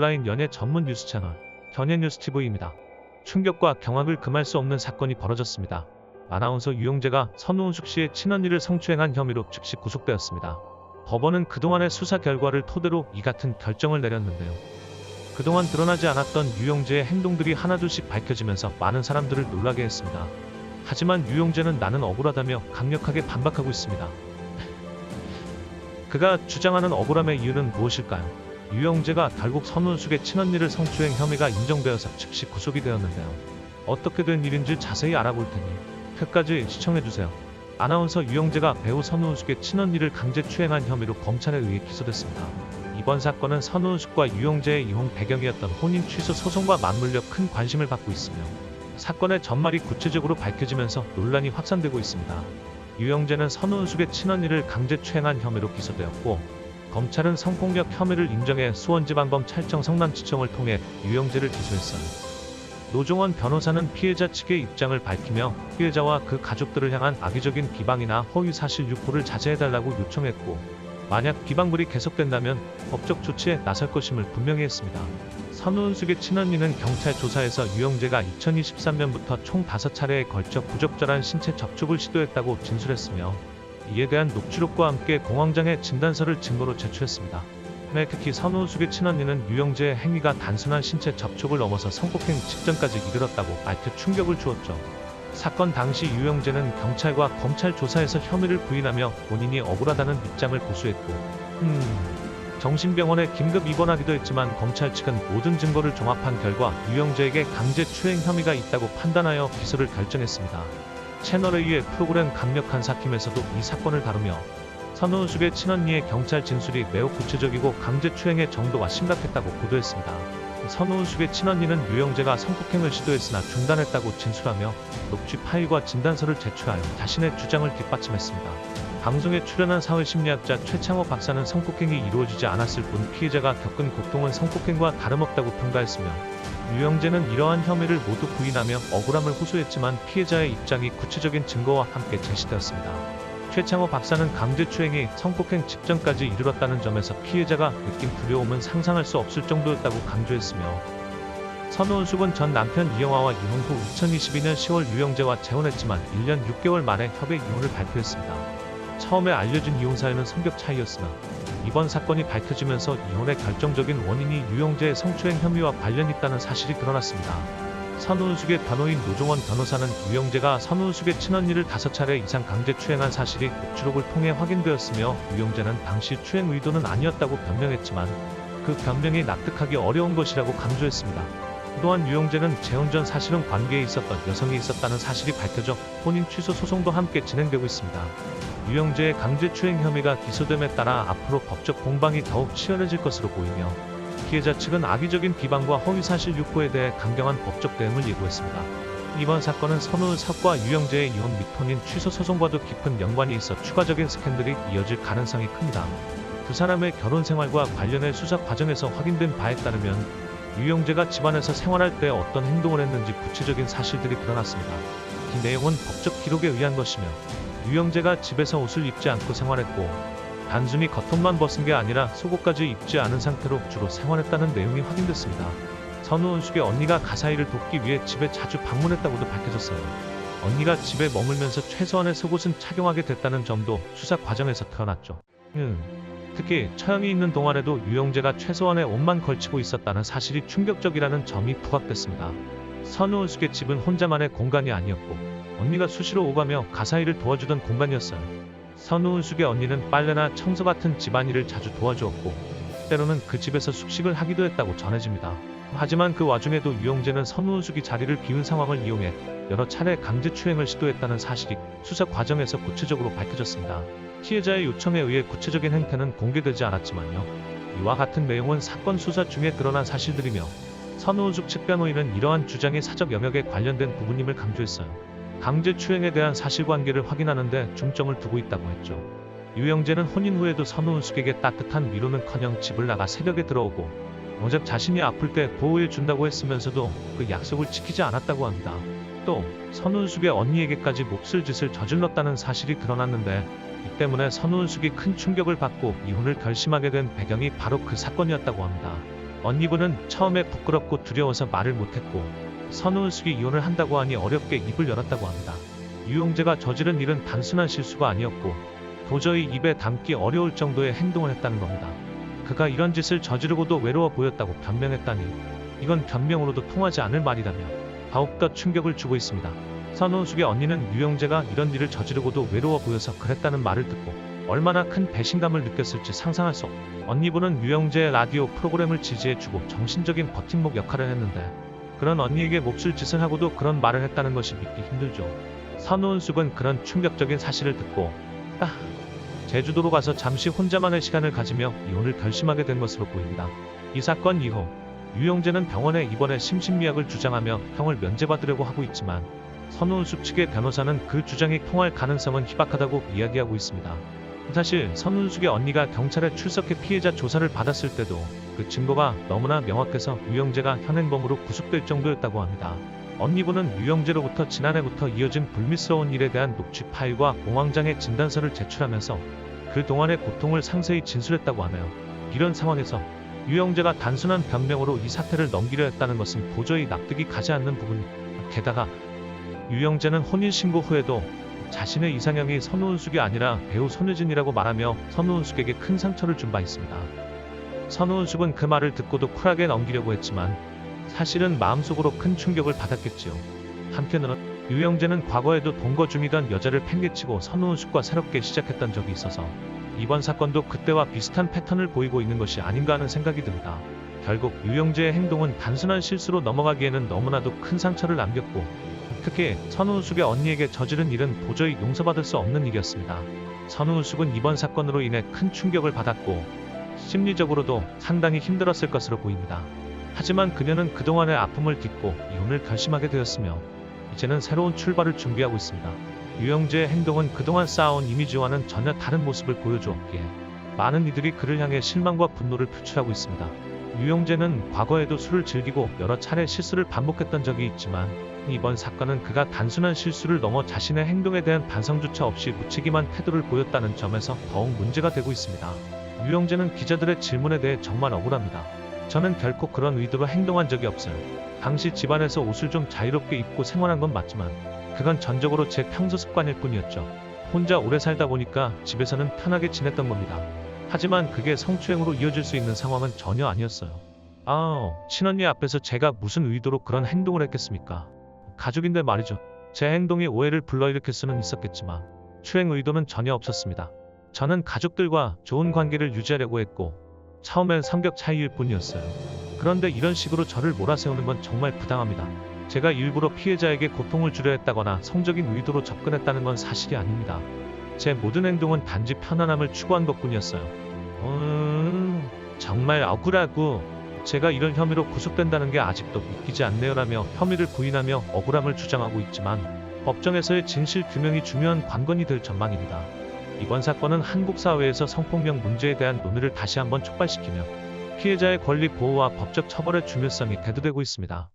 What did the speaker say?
온라인 연예 전문 뉴스 채널 견예뉴스TV입니다. 충격과 경악을 금할 수 없는 사건이 벌어졌습니다. 아나운서 유영재가 선우은숙 씨의 친언니를 성추행한 혐의로 즉시 구속되었습니다. 법원은 그동안의 수사 결과를 토대로 이 같은 결정을 내렸는데요. 그동안 드러나지 않았던 유영재의 행동들이 하나둘씩 밝혀지면서 많은 사람들을 놀라게 했습니다. 하지만 유영재는 나는 억울하다며 강력하게 반박하고 있습니다. 그가 주장하는 억울함의 이유는 무엇일까요? 유영재가 결국 선우은숙의 친언니를 성추행 혐의가 인정되어서 즉시 구속이 되었는데요. 어떻게 된 일인지 자세히 알아볼 테니 끝까지 시청해주세요. 아나운서 유영재가 배우 선우은숙의 친언니를 강제 추행한 혐의로 검찰에 의해 기소됐습니다. 이번 사건은 선우은숙과 유영재의 이혼 배경이었던 혼인 취소 소송과 맞물려 큰 관심을 받고 있으며 사건의 전말이 구체적으로 밝혀지면서 논란이 확산되고 있습니다. 유영재는 선우은숙의 친언니를 강제 추행한 혐의로 기소되었고 검찰은 성폭력 혐의를 인정해 수원지방검찰청 성남지청을 통해 유영재를 기소했어요. 노종원 변호사는 피해자 측의 입장을 밝히며 피해자와 그 가족들을 향한 악의적인 비방이나 허위사실 유포를 자제해달라고 요청했고 만약 비방글이 계속된다면 법적 조치에 나설 것임을 분명히 했습니다. 선우은숙의 친언니는 경찰 조사에서 유영재가 2023년부터 총 5차례에 걸쳐 부적절한 신체 접촉을 시도했다고 진술했으며 이에 대한 녹취록과 함께 공황장애 진단서를 증거로 제출했습니다. 특히 선우은숙의 친언니는 유영재의 행위가 단순한 신체 접촉을 넘어서 성폭행 직전까지 이르렀다고 밝혀 충격을 주었죠. 사건 당시 유영재는 경찰과 검찰 조사에서 혐의를 부인하며 본인이 억울하다는 입장을 고수했고 정신병원에 긴급 입원하기도 했지만 검찰 측은 모든 증거를 종합한 결과 유영재에게 강제 추행 혐의가 있다고 판단하여 기소를 결정했습니다. 채널A의 프로그램 강력한 삭힘에서도 이 사건을 다루며 선우은숙의 친언니의 경찰 진술이 매우 구체적이고 강제 추행의 정도가 심각했다고 보도했습니다. 선우은숙의 친언니는 유영재가 성폭행을 시도했으나 중단했다고 진술하며 녹취 파일과 진단서를 제출하여 자신의 주장을 뒷받침했습니다. 방송에 출연한 사회심리학자 최창호 박사는 성폭행이 이루어지지 않았을 뿐 피해자가 겪은 고통은 성폭행과 다름없다고 평가했으며 유영재는 이러한 혐의를 모두 부인하며 억울함을 호소했지만 피해자의 입장이 구체적인 증거와 함께 제시되었습니다. 최창호 박사는 강제추행이 성폭행 직전까지 이르렀다는 점에서 피해자가 느낀 두려움은 상상할 수 없을 정도였다고 강조했으며 선우은숙은 전 남편 이영화와 이혼 후 2022년 10월 유영재와 재혼했지만 1년 6개월 만에 협의 이혼을 발표했습니다. 처음에 알려진 이혼 사유는 성격 차이였으나 이번 사건이 밝혀지면서 이혼의 결정적인 원인이 유영재의 성추행 혐의와 관련이 있다는 사실이 드러났습니다. 선우은숙의 변호인 노종원 변호사는 유영재가 선우은숙의 친언니를 5차례 이상 강제 추행한 사실이 녹취록을 통해 확인되었으며 유영재는 당시 추행 의도는 아니었다고 변명했지만 그 변명이 납득하기 어려운 것이라고 강조했습니다. 또한 유영재는 재혼 전 사실은 관계에 있었던 여성이 있었다는 사실이 밝혀져 혼인 취소 소송도 함께 진행되고 있습니다. 유영재의 강제추행 혐의가 기소됨에 따라 앞으로 법적 공방이 더욱 치열해질 것으로 보이며 피해자 측은 악의적인 비방과 허위사실 유포에 대해 강경한 법적 대응을 예고했습니다. 이번 사건은 선우은숙과 유영재의 이혼 및 혼인 취소 소송과도 깊은 연관이 있어 추가적인 스캔들이 이어질 가능성이 큽니다. 두 사람의 결혼 생활과 관련해 수사 과정에서 확인된 바에 따르면 유영재가 집안에서 생활할 때 어떤 행동을 했는지 구체적인 사실들이 드러났습니다. 이 내용은 법적 기록에 의한 것이며 유영재가 집에서 옷을 입지 않고 생활했고 단순히 겉옷만 벗은 게 아니라 속옷까지 입지 않은 상태로 주로 생활했다는 내용이 확인됐습니다. 선우은숙의 언니가 가사일을 돕기 위해 집에 자주 방문했다고도 밝혀졌어요. 언니가 집에 머물면서 최소한의 속옷은 착용하게 됐다는 점도 수사 과정에서 드러났죠. 특히 처형이 있는 동안에도 유영재가 최소한의 옷만 걸치고 있었다는 사실이 충격적이라는 점이 부각됐습니다. 선우은숙의 집은 혼자만의 공간이 아니었고 언니가 수시로 오가며 가사일을 도와주던 공간이었어요. 선우은숙의 언니는 빨래나 청소 같은 집안일을 자주 도와주었고 때로는 그 집에서 숙식을 하기도 했다고 전해집니다. 하지만 그 와중에도 유영재는 선우은숙이 자리를 비운 상황을 이용해 여러 차례 강제추행을 시도했다는 사실이 수사 과정에서 구체적으로 밝혀졌습니다. 피해자의 요청에 의해 구체적인 행태는 공개되지 않았지만요. 이와 같은 내용은 사건 수사 중에 드러난 사실들이며 선우은숙 측 변호인은 이러한 주장이 사적 영역에 관련된 부분임을 강조했어요. 강제추행에 대한 사실관계를 확인하는 데 중점을 두고 있다고 했죠. 유영재는 혼인 후에도 선우은숙에게 따뜻한 위로는커녕 집을 나가 새벽에 들어오고 정작 자신이 아플 때 보호해준다고 했으면서도 그 약속을 지키지 않았다고 합니다. 또 선우은숙의 언니에게까지 몹쓸 짓을 저질렀다는 사실이 드러났는데 이 때문에 선우은숙이 큰 충격을 받고 이혼을 결심하게 된 배경이 바로 그 사건이었다고 합니다. 언니분은 처음에 부끄럽고 두려워서 말을 못했고 선우은숙이 이혼을 한다고 하니 어렵게 입을 열었다고 합니다. 유영재가 저지른 일은 단순한 실수가 아니었고 도저히 입에 담기 어려울 정도의 행동을 했다는 겁니다. 그가 이런 짓을 저지르고도 외로워 보였다고 변명했다니 이건 변명으로도 통하지 않을 말이라며 더욱더 충격을 주고 있습니다. 선우은숙의 언니는 유영재가 이런 일을 저지르고도 외로워 보여서 그랬다는 말을 듣고 얼마나 큰 배신감을 느꼈을지 상상할 수 없고 언니분은 유영재의 라디오 프로그램을 지지해주고 정신적인 버팀목 역할을 했는데 그런 언니에게 몹쓸 짓을 하고도 그런 말을 했다는 것이 믿기 힘들죠. 선우은숙은 그런 충격적인 사실을 듣고 제주도로 가서 잠시 혼자만의 시간을 가지며 이혼을 결심하게 된 것으로 보입니다. 이 사건 이후 유영재는 병원에 입원해 심신미약을 주장하며 형을 면제받으려고 하고 있지만 선우은숙 측의 변호사는 그 주장이 통할 가능성은 희박하다고 이야기하고 있습니다. 사실 선우은숙의 언니가 경찰에 출석해 피해자 조사를 받았을 때도 그 증거가 너무나 명확해서 유영재가 현행범으로 구속될 정도였다고 합니다. 언니분은 유영재로부터 지난해부터 이어진 불미스러운 일에 대한 녹취 파일과 공황장애 진단서를 제출하면서 그동안의 고통을 상세히 진술했다고 하네요. 이런 상황에서 유영재가 단순한 변명으로 이 사태를 넘기려 했다는 것은 도저히 납득이 가지 않는 부분입니다. 게다가 유영재는 혼인신고 후에도 자신의 이상형이 선우은숙이 아니라 배우 손예진이라고 말하며 선우은숙에게 큰 상처를 준 바 있습니다. 선우은숙은 그 말을 듣고도 쿨하게 넘기려고 했지만 사실은 마음속으로 큰 충격을 받았겠지요. 한편으로는 유영재는 과거에도 동거 중이던 여자를 팽개치고 선우은숙과 새롭게 시작했던 적이 있어서 이번 사건도 그때와 비슷한 패턴을 보이고 있는 것이 아닌가 하는 생각이 듭니다. 결국 유영재의 행동은 단순한 실수로 넘어가기에는 너무나도 큰 상처를 남겼고 특히 선우은숙의 언니에게 저지른 일은 도저히 용서받을 수 없는 일이었습니다. 선우은숙은 이번 사건으로 인해 큰 충격을 받았고 심리적으로도 상당히 힘들었을 것으로 보입니다. 하지만 그녀는 그동안의 아픔을 딛고 이혼을 결심하게 되었으며 이제는 새로운 출발을 준비하고 있습니다. 유영재의 행동은 그동안 쌓아온 이미지와는 전혀 다른 모습을 보여주었기에 많은 이들이 그를 향해 실망과 분노를 표출하고 있습니다. 유영재는 과거에도 술을 즐기고 여러 차례 실수를 반복했던 적이 있지만 이번 사건은 그가 단순한 실수를 넘어 자신의 행동에 대한 반성조차 없이 무책임한 태도를 보였다는 점에서 더욱 문제가 되고 있습니다. 유영재는 기자들의 질문에 대해 정말 억울합니다. 저는 결코 그런 의도로 행동한 적이 없어요. 당시 집안에서 옷을 좀 자유롭게 입고 생활한 건 맞지만 그건 전적으로 제 평소 습관일 뿐이었죠. 혼자 오래 살다 보니까 집에서는 편하게 지냈던 겁니다. 하지만 그게 성추행으로 이어질 수 있는 상황은 전혀 아니었어요. 친언니 앞에서 제가 무슨 의도로 그런 행동을 했겠습니까? 가족인데 말이죠. 제 행동이 오해를 불러일으킬 수는 있었겠지만 추행 의도는 전혀 없었습니다. 저는 가족들과 좋은 관계를 유지하려고 했고 처음엔 성격 차이일 뿐이었어요. 그런데 이런 식으로 저를 몰아세우는 건 정말 부당합니다. 제가 일부러 피해자에게 고통을 주려 했다거나 성적인 의도로 접근했다는 건 사실이 아닙니다. 제 모든 행동은 단지 편안함을 추구한 것뿐이었어요. 정말 억울하고 제가 이런 혐의로 구속된다는 게 아직도 믿기지 않네요라며 혐의를 부인하며 억울함을 주장하고 있지만 법정에서의 진실 규명이 중요한 관건이 될 전망입니다. 이번 사건은 한국 사회에서 성폭력 문제에 대한 논의를 다시 한번 촉발시키며 피해자의 권리 보호와 법적 처벌의 중요성이 대두되고 있습니다.